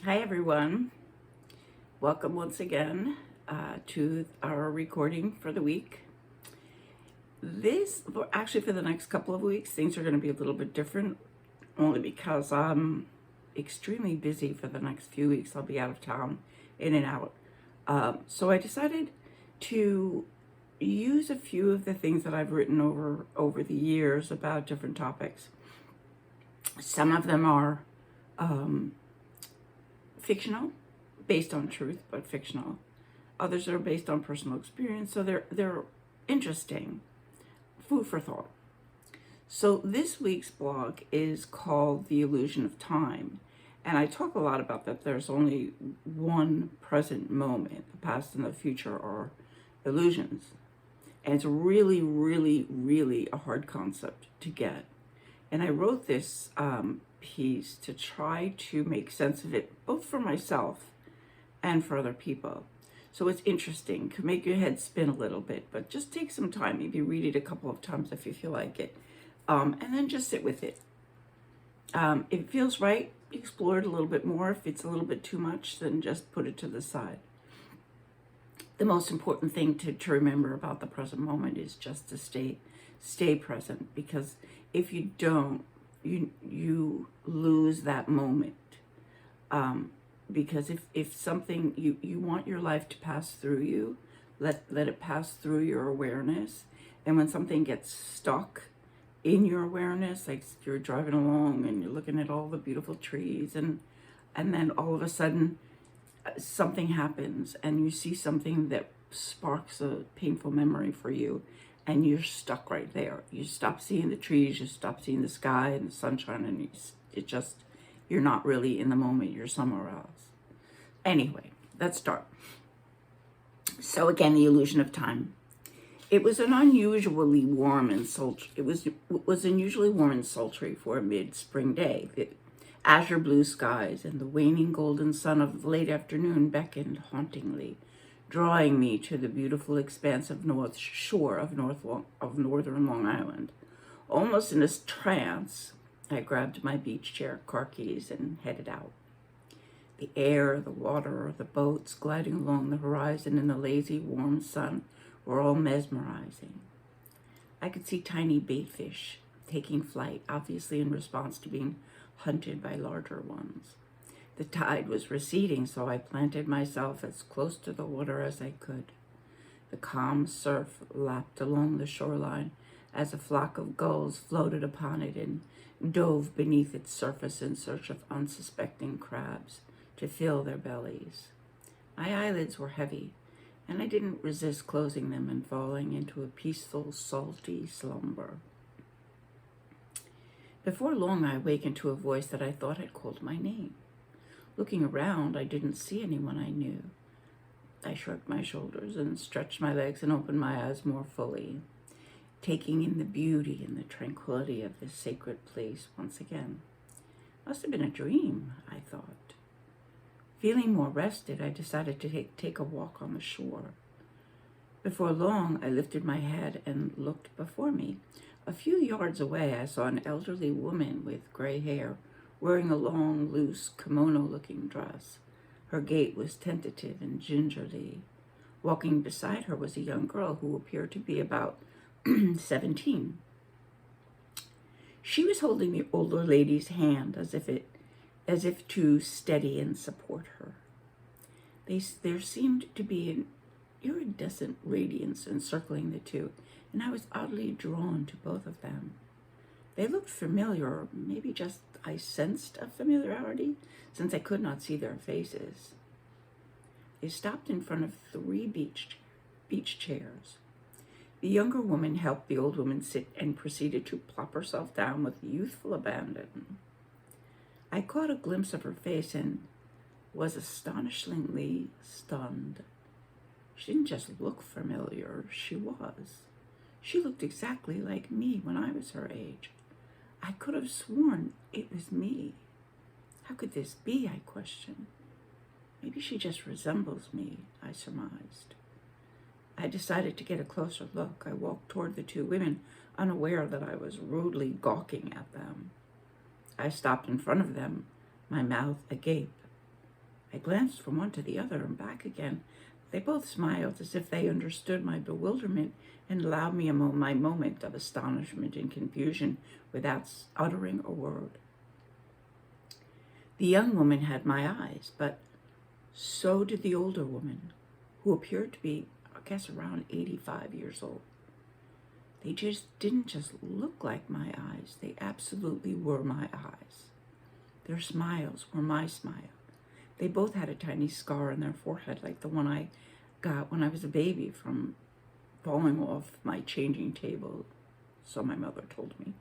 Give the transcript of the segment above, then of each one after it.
Hi everyone, welcome once again to our recording for the week. Actually for the next couple of weeks, things are going to be a little bit different, only because I'm extremely busy for the next few weeks. I'll be out of town, in and out. So I decided to use a few of the things that I've written over the years about different topics. Some of them are fictional, based on truth, but fictional. Others are based on personal experience, so they're interesting, food for thought. So this week's blog is called The Illusion of Time, and I talk a lot about that there's only one present moment. The past and the future are illusions, and it's really, really, really a hard concept to get. And I wrote this piece to try to make sense of it, both for myself and for other people. So it's interesting, can make your head spin a little bit, but just take some time, maybe read it a couple of times if you feel like it, and then just sit with it. If it feels right, explore it a little bit more. If it's a little bit too much, then just put it to the side. The most important thing to remember about the present moment is just to stay present, because if you don't, you lose that moment. Because if something, you want your life to pass through you, let it pass through your awareness. And when something gets stuck in your awareness, like you're driving along and you're looking at all the beautiful trees, and then all of a sudden something happens and you see something that sparks a painful memory for you, and you're stuck right there. You stop seeing the trees, you stop seeing the sky and the sunshine, and you're not really in the moment, you're somewhere else. Anyway, let's start. So again, the illusion of time. It was an unusually warm and sultry. It was unusually warm and sultry for a mid-spring day. The azure blue skies and the waning golden sun of the late afternoon beckoned hauntingly, drawing me to the beautiful expanse of north shore of northern Long Island. Almost in a trance, I grabbed my beach chair, car keys, and headed out. The air, the water, the boats gliding along the horizon in the lazy, warm sun were all mesmerizing. I could see tiny baitfish taking flight, obviously in response to being hunted by larger ones. The tide was receding, so I planted myself as close to the water as I could. The calm surf lapped along the shoreline as a flock of gulls floated upon it and dove beneath its surface in search of unsuspecting crabs to fill their bellies. My eyelids were heavy, and I didn't resist closing them and falling into a peaceful, salty slumber. Before long, I awakened to a voice that I thought had called my name. Looking around, I didn't see anyone I knew. I shrugged my shoulders and stretched my legs and opened my eyes more fully, taking in the beauty and the tranquility of this sacred place once again. Must have been a dream, I thought. Feeling more rested, I decided to take a walk on the shore. Before long, I lifted my head and looked before me. A few yards away, I saw an elderly woman with gray hair, wearing a long, loose, kimono-looking dress. Her gait was tentative and gingerly. Walking beside her was a young girl who appeared to be about 17. She was holding the older lady's hand as if to steady and support her. There seemed to be an iridescent radiance encircling the two, and I was oddly drawn to both of them. They looked familiar, or maybe just I sensed a familiarity, since I could not see their faces. They stopped in front of 3 beach chairs. The younger woman helped the old woman sit and proceeded to plop herself down with youthful abandon. I caught a glimpse of her face and was astonishingly stunned. She didn't just look familiar, she was. She looked exactly like me when I was her age. I could have sworn it was me. How could this be, I questioned. Maybe she just resembles me, I surmised. I decided to get a closer look. I walked toward the 2 women, unaware that I was rudely gawking at them. I stopped in front of them, my mouth agape. I glanced from one to the other and back again. They both smiled as if they understood my bewilderment and allowed me my moment of astonishment and confusion without uttering a word. The young woman had my eyes, but so did the older woman, who appeared to be, I guess, around 85 years old. They didn't just look like my eyes, they absolutely were my eyes. Their smiles were my smile. They both had a tiny scar on their forehead like the one I got when I was a baby from falling off my changing table, so my mother told me.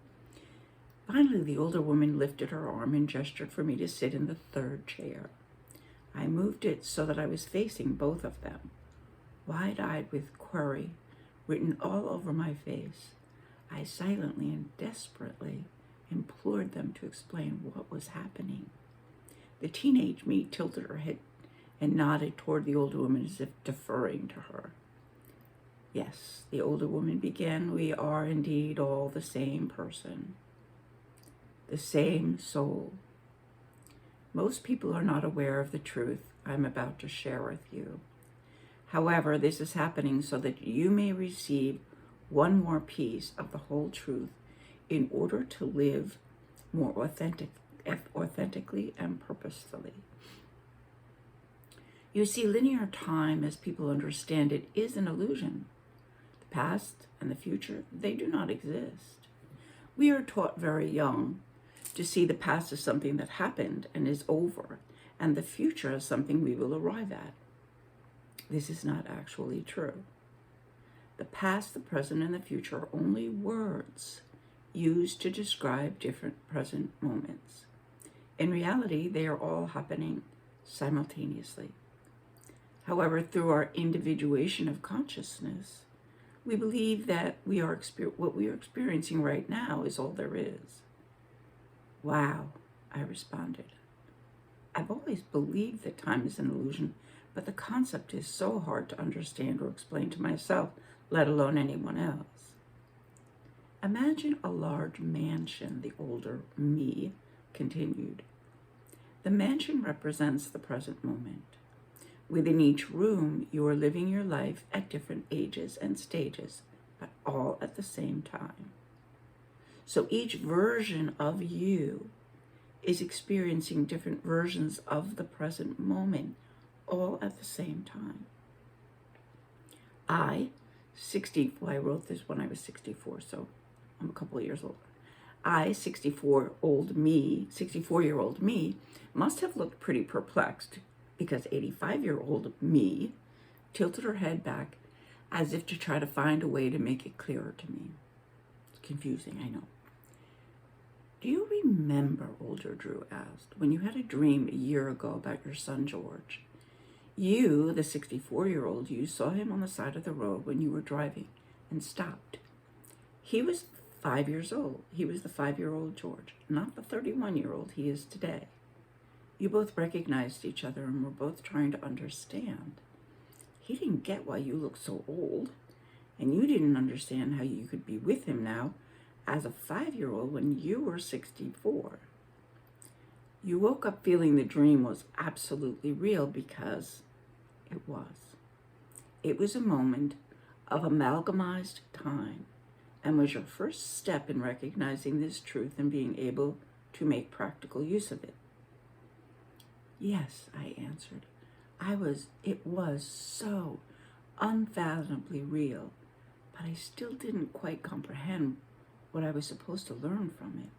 Finally, the older woman lifted her arm and gestured for me to sit in the third chair. I moved it so that I was facing both of them, wide-eyed with query written all over my face. I silently and desperately implored them to explain what was happening. The teenage me tilted her head and nodded toward the older woman as if deferring to her. Yes, the older woman began, we are indeed all the same person, the same soul. Most people are not aware of the truth I'm about to share with you. However, this is happening so that you may receive one more piece of the whole truth in order to live more authentically and purposefully. You see, linear time, as people understand it, is an illusion. The past and the future, they do not exist. We are taught very young to see the past as something that happened and is over, and the future as something we will arrive at. This is not actually true. The past, the present, and the future are only words used to describe different present moments. In reality, they are all happening simultaneously. However, through our individuation of consciousness, we believe that what we are experiencing right now is all there is. Wow, I responded. I've always believed that time is an illusion, but the concept is so hard to understand or explain to myself, let alone anyone else. Imagine a large mansion, the older me continued. The mansion represents the present moment. Within each room, you are living your life at different ages and stages, but all at the same time. So each version of you is experiencing different versions of the present moment, all at the same time. I wrote this when I was 64, so I'm a couple of years older. 64-year-old me, must have looked pretty perplexed because 85-year-old me tilted her head back as if to try to find a way to make it clearer to me. It's confusing, I know. Do you remember, older Drew asked, when you had a dream a year ago about your son George? You, the 64-year-old you, saw him on the side of the road when you were driving and stopped. He was 5 years old. He was the 5-year-old George, not the 31-year-old he is today. You both recognized each other and were both trying to understand. He didn't get why you looked so old, and you didn't understand how you could be with him now as a 5-year-old when you were 64. You woke up feeling the dream was absolutely real because it was. It was a moment of amalgamized time and was your first step in recognizing this truth and being able to make practical use of it. Yes, I answered. It was so unfathomably real, but I still didn't quite comprehend what I was supposed to learn from it.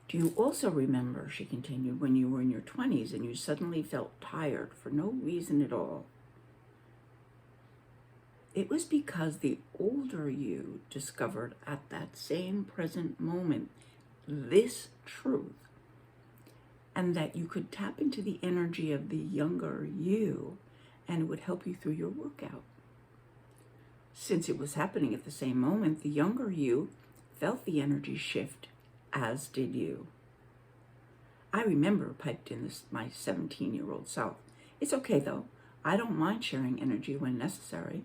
Do you also remember, she continued, when you were in your 20s and you suddenly felt tired for no reason at all? It was because the older you discovered at that same present moment this truth, and that you could tap into the energy of the younger you and it would help you through your workout. Since it was happening at the same moment, the younger you felt the energy shift, as did you. I remember, piped in my 17-year-old self. It's okay though. I don't mind sharing energy when necessary.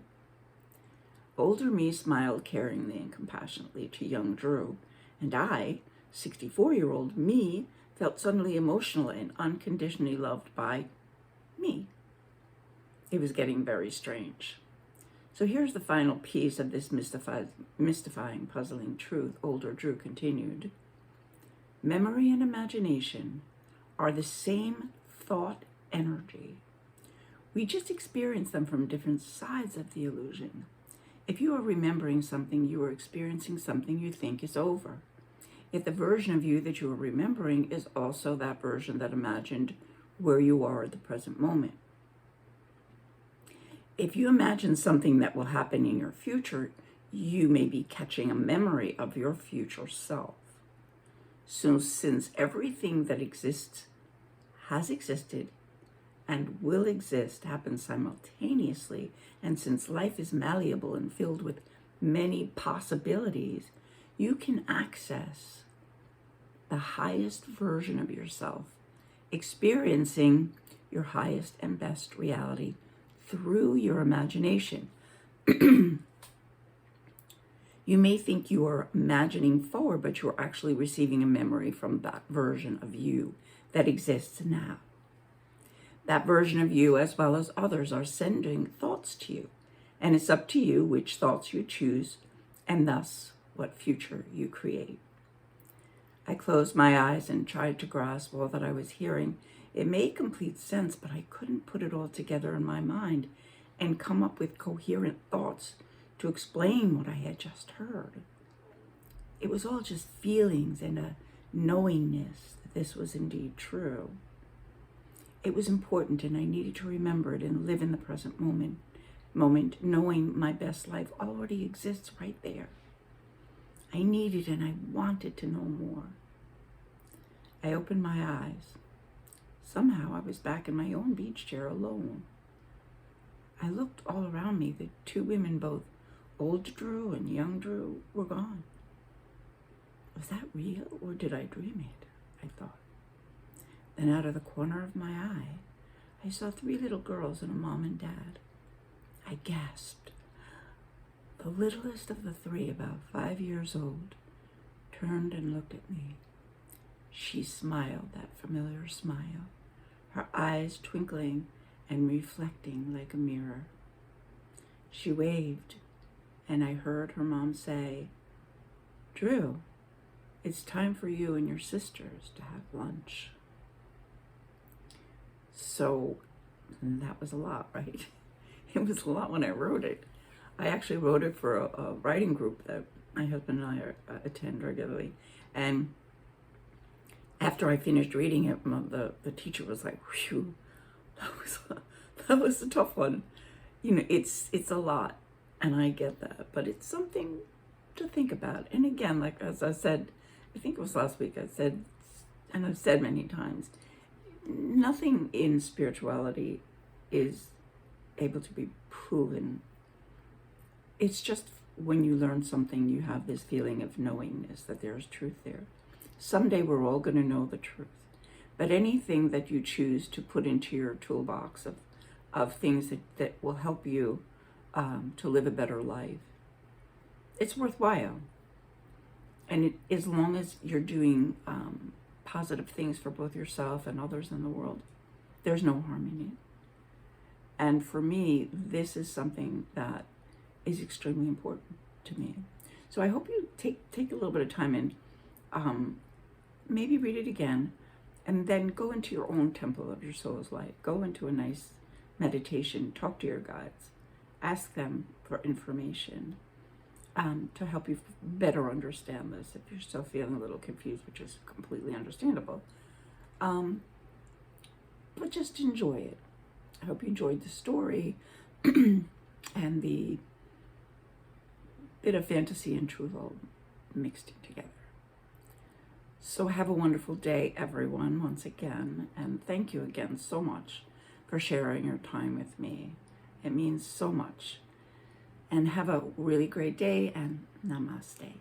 Older me smiled caringly and compassionately to young Drew, and I, 64-year-old me, felt suddenly emotional and unconditionally loved by me. It was getting very strange. So here's the final piece of this mystifying, puzzling truth. Older Drew continued. Memory and imagination are the same thought energy. We just experience them from different sides of the illusion. If you are remembering something, you are experiencing something you think is over. Yet the version of you that you are remembering is also that version that imagined where you are at the present moment. If you imagine something that will happen in your future, you may be catching a memory of your future self. So since everything that exists, has existed, and will exist happens simultaneously, and since life is malleable and filled with many possibilities, you can access the highest version of yourself, experiencing your highest and best reality through your imagination. You may think you are imagining forward, but you're actually receiving a memory from that version of you that exists now. That version of you, as well as others, are sending thoughts to you. And it's up to you which thoughts you choose, and thus what future you create. I closed my eyes and tried to grasp all that I was hearing. It made complete sense, but I couldn't put it all together in my mind and come up with coherent thoughts to explain what I had just heard. It was all just feelings and a knowingness that this was indeed true. It was important, and I needed to remember it and live in the present moment, knowing my best life already exists right there. I needed and I wanted to know more. I opened my eyes. Somehow I was back in my own beach chair alone. I looked all around me. The two women, both old Drew and young Drew, were gone. Was that real, or did I dream it? I thought. Then out of the corner of my eye, I saw 3 little girls and a mom and dad. I gasped. The littlest of the 3, about 5 years old, turned and looked at me. She smiled, that familiar smile, her eyes twinkling and reflecting like a mirror. She waved, and I heard her mom say, "Drew, it's time for you and your sisters to have lunch." So that was a lot, right? It was a lot when I wrote it. I actually wrote it for a writing group that my husband and I attend regularly. And after I finished reading it, the teacher was like, "Whew, that was a tough one." You know, it's a lot, and I get that, but it's something to think about. And again, like as I said, I think it was last week, I said, and I've said many times, nothing in spirituality is able to be proven. It's just when you learn something, you have this feeling of knowingness that there's truth there. Someday we're all going to know the truth. But anything that you choose to put into your toolbox of things that will help you to live a better life, it's worthwhile. And as long as you're doing positive things for both yourself and others in the world, there's no harm in it. And for me, this is something that is extremely important to me. So I hope you take a little bit of time and maybe read it again, and then go into your own temple of your soul's light. Go into a nice meditation, talk to your guides, ask them for information to help you better understand this if you're still feeling a little confused, which is completely understandable. But just enjoy it. I hope you enjoyed the story and the bit of fantasy and truth all mixed together. So have a wonderful day, everyone, once again. And thank you again so much for sharing your time with me. It means so much. And have a really great day, and namaste.